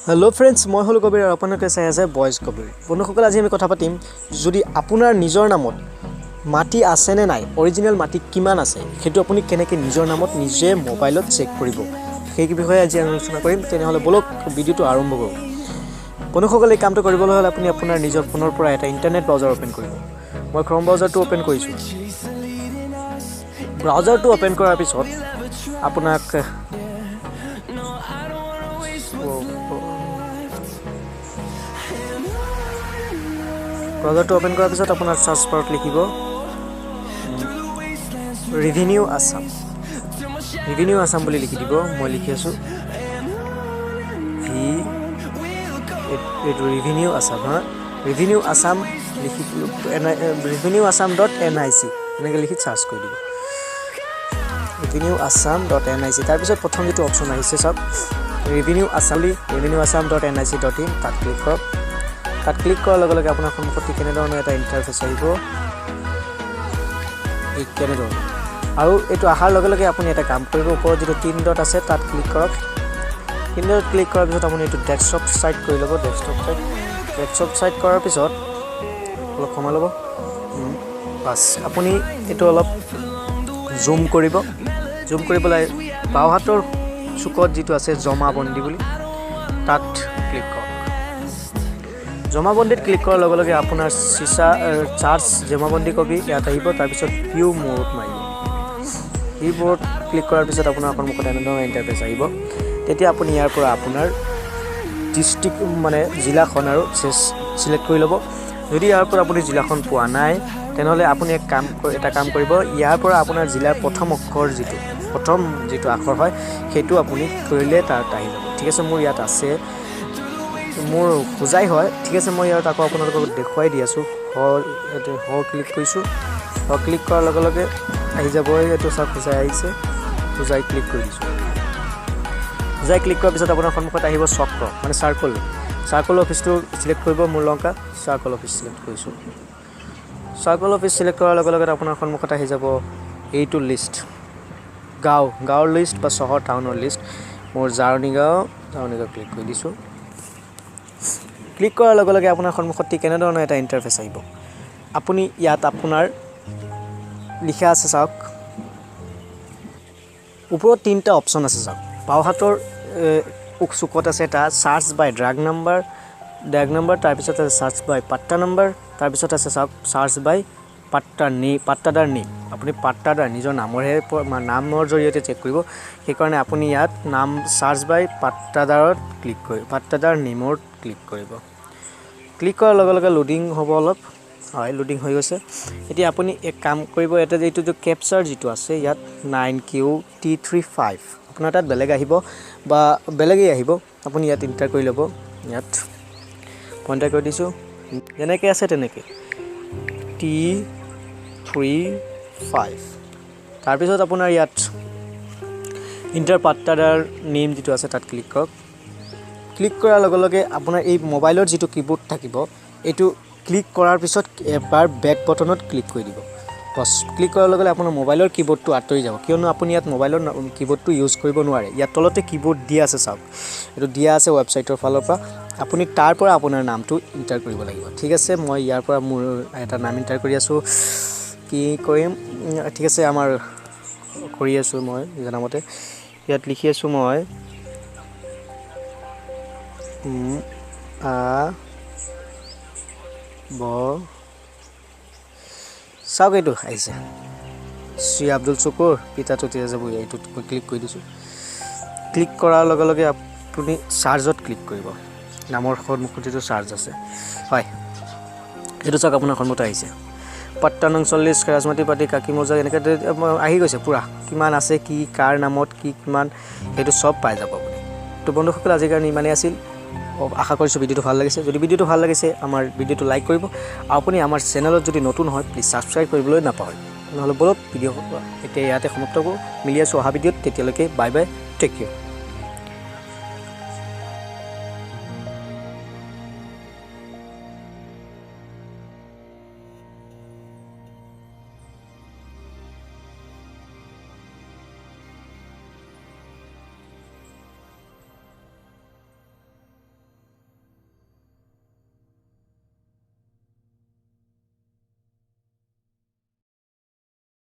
Hello' friends, মই হলো কবিৰ আৰু আপোনালোকে চাই আছে বয়েজ কবিৰ। বন্ধুসকল, আজি আমি কথা পাতিম যদি আপোনাৰ নিজৰ নামত মাটি আছেনে নাই, অৰিজিনেল মাটি কিমান আছে, সেইটো আপুনি কেনেকৈ নিজৰ নামত নিজে মোবাইলত চেক কৰিব, সেই বিষয়ে আজি আলোচনা কৰিম। তেনেহ'লে বলক ভিডিঅ'টো আৰম্ভ কৰোঁ। বন্ধুসকল, এই কামটো কৰিবলৈ হ'লে আপুনি আপোনাৰ নিজৰ ফোনৰ পৰা এটা ইণ্টাৰনেট ব্ৰাউজাৰ অ'পেন কৰিব। মই ক্ৰম ব্ৰাউজাৰটো অ'পেন কৰিছোঁ। ব্ৰাউজাৰটো অ'পেন কৰাৰ পিছত আপোনাক ব্ৰাউজাৰটো অ'পেন কৰাৰ পিছত আপোনাৰ চাৰ্চ বাৰত লিখিব ৰেভিনিউ আছাম বুলি লিখি দিব। মই লিখি আছোঁ এইটো ৰেভিনিউ আছাম লিখি revenueassam.nic এনেকৈ লিখি চাৰ্চ কৰি দিব revenueassam.nic। তাৰপিছত প্ৰথম যিটো অপশ্যন আহিছে চাওক revenueassam.nic.in, তাত ক্লিক কৰক। তাত ক্লিক কৰাৰ লগে লগে আপোনাৰ সন্মুখত কেনেধৰণৰ এটা ইণ্টাৰফেচ আহিব, এই কেনেধৰণৰ। আৰু এইটো অহাৰ লগে লগে আপুনি এটা কাম কৰিব, ওপৰত যিটো 3 ডট আছে তাত ক্লিক কৰক। 3 ডট ক্লিক কৰাৰ পিছত আপুনি এইটো ডেস্কটপ চাইট কৰি ল'ব। ডেস্কটপ চাইট কৰাৰ পিছত অলপ সময় ল'ব। বাছ, আপুনি এইটো অলপ জুম কৰিব। জুম কৰি পেলাই বাওঁ হাতৰ চুকত যিটো আছে জমাবন্দী বুলি, তাত ক্লিক কৰক। জমাবন্দীত ক্লিক কৰাৰ লগে লগে আপোনাৰ চাৰ্জ জমাবন্দী কপি ইয়াত আহিব। তাৰপিছত ভিউ মোৰত মাৰিব। ভিউ মোৰত ক্লিক কৰাৰ পিছত আপোনাৰ সন্মুখত এনেধৰণৰ ইণ্টাৰফেচ আহিব। তেতিয়া আপুনি ইয়াৰ পৰা আপোনাৰ ডিষ্ট্ৰিক্ট মানে জিলাখন আৰু চিলেক্ট কৰি ল'ব। যদি ইয়াৰ পৰা আপুনি জিলাখন পোৱা নাই, তেনেহ'লে আপুনি এটা কাম কৰিব, ইয়াৰ পৰা আপোনাৰ জিলাৰ প্ৰথম যিটো আখৰ হয় সেইটো আপুনি কৰিলে তাত আহি যাব। ঠিক আছে, মোৰ ইয়াত আছে, মোৰ হোজাই হয়। ঠিক আছে, মই ইয়াত আকৌ আপোনালোকক দেখুৱাই দি আছোঁ। ক্লিক কৰিছোঁ। ক্লিক কৰাৰ লগে লগে আহি যাব, এইটো চাওক হোজাই আহিছে। হোজাই ক্লিক কৰি দিছোঁ। হোজাই ক্লিক কৰাৰ পিছত আপোনাৰ সন্মুখত আহিব চক্ৰ মানে চাৰ্কল অফিচটো চিলেক্ট কৰিব। মোৰ লংকা চাৰ্কল অফিচ চিলেক্ট কৰিছোঁ। চাৰ্কল অফিচ চিলেক্ট কৰাৰ লগে লগে আপোনাৰ সন্মুখত আহি যাব এইটো লিষ্ট, গাঁৱৰ লিষ্ট বা চহৰ টাউনৰ লিষ্ট। মোৰ জাৰণীগাঁও ক্লিক কৰি দিছোঁ। ক্লিক কৰাৰ লগে লগে আপোনাৰ সন্মুখত কেনেধৰণৰ এটা ইণ্টাৰফেচ আহিব। আপুনি ইয়াত আপোনাৰ লিখা আছে চাওক, ওপৰত 3টা অপশ্যন আছে চাওক। বাওঁ হাতৰ চুকত আছে এটা চাৰ্চ বাই ড্ৰাগ নাম্বাৰ, তাৰপিছত আছে চাৰ্চ বাই পাট্টা নাম্বাৰ, তাৰপিছত আছে চাওক চাৰ্চ বাই পাট্টাদাৰ নেম। আপুনি পাট্টাদাৰ নিজৰ নামৰ জৰিয়তে চেক কৰিব। সেইকাৰণে আপুনি ইয়াত নাম চাৰ্চ বাই পাট্টাদাৰ নেমত ক্লিক কৰিব। ক্লিক কৰাৰ লগে লগে লোডিং হ'ব অলপ। হয়, লোডিং হৈ গৈছে। এতিয়া আপুনি এক কাম কৰিব, এটা এইটো কেপচাৰ যিটো আছে ইয়াত 9QT35 আপোনাৰ তাত বেলেগ আহিব বা বেলেগেই আহিব। আপুনি ইয়াত ইণ্টাৰ কৰি ল'ব। ইয়াত পইণ্টাৰ কৰি দিছোঁ, যেনেকৈ আছে তেনেকৈ T35। তাৰপিছত আপোনাৰ ইয়াত ইণ্টাৰ পাট্টাদাৰ নেম যিটো আছে তাত ক্লিক কৰক। ক্লিক কৰাৰ লগে লগে আপোনাৰ এই মোবাইলৰ যিটো কীবোৰ্ড থাকিব, এইটো ক্লিক কৰাৰ পিছত এবাৰ বেক বটনত ক্লিক কৰি দিব। বছ, ক্লিক কৰাৰ লগে লগে আপোনাৰ মোবাইলৰ কীবোৰ্ডটো আঁতৰি যাব, কিয়নো আপুনি ইয়াত মোবাইলৰ কীবোৰ্ডটো ইউজ কৰিব নোৱাৰে। ইয়াত তলতে কীবোৰ্ড দিয়া আছে চাওক, এইটো দিয়া আছে ৱেবছাইটৰ ফালৰ পৰা। আপুনি তাৰ পৰা আপোনাৰ নামটো ইণ্টাৰ কৰিব লাগিব। ঠিক আছে, মই ইয়াৰ পৰা মোৰ এটা নাম ইণ্টাৰ কৰি আছোঁ। কি কৰিম, ঠিক আছে, কৰি আছোঁ মই জনামতে। ইয়াত লিখি আছোঁ মই চাওক, এইটো আহিছে শ্ৰী আব্দুল চকুৰ পিতা ততিয়া যাব। এইটোত মই ক্লিক কৰি দিছোঁ। ক্লিক কৰাৰ লগে লগে আপুনি চাৰ্জত ক্লিক কৰিব। নামৰ সন্মুখত যিটো চাৰ্জ আছে, হয়, এইটো চাওক আপোনাৰ সন্মুখত আহিছে। পাট্টা নং 40 ৰাজমাটি পাতি কাকি মৌজা এনেকৈ আহি গৈছে পুৰা। কিমান আছে, কি কাৰ নামত কিমান, সেইটো চব পাই যাব আপুনি। তো বন্ধুসকল, আজিৰ কাৰণে ইমানেই আছিল। আশা কৰিছোঁ ভিডিঅ'টো ভাল লাগিছে। যদি ভিডিঅ'টো ভাল লাগিছে, আমাৰ ভিডিঅ'টো লাইক কৰিব। আৰু আপুনি আমাৰ চেনেলত যদি নতুন হয়, প্লিজ ছাবস্ক্ৰাইব কৰিবলৈ নাপাহৰিব। নহ'লে বলক ভিডিঅ' এতিয়া ইয়াতে সমাপ্ত কৰোঁ। মিলি আছোঁ অহা ভিডিঅ'ত। তেতিয়ালৈকে বাই বাই, টেক কেয়াৰ।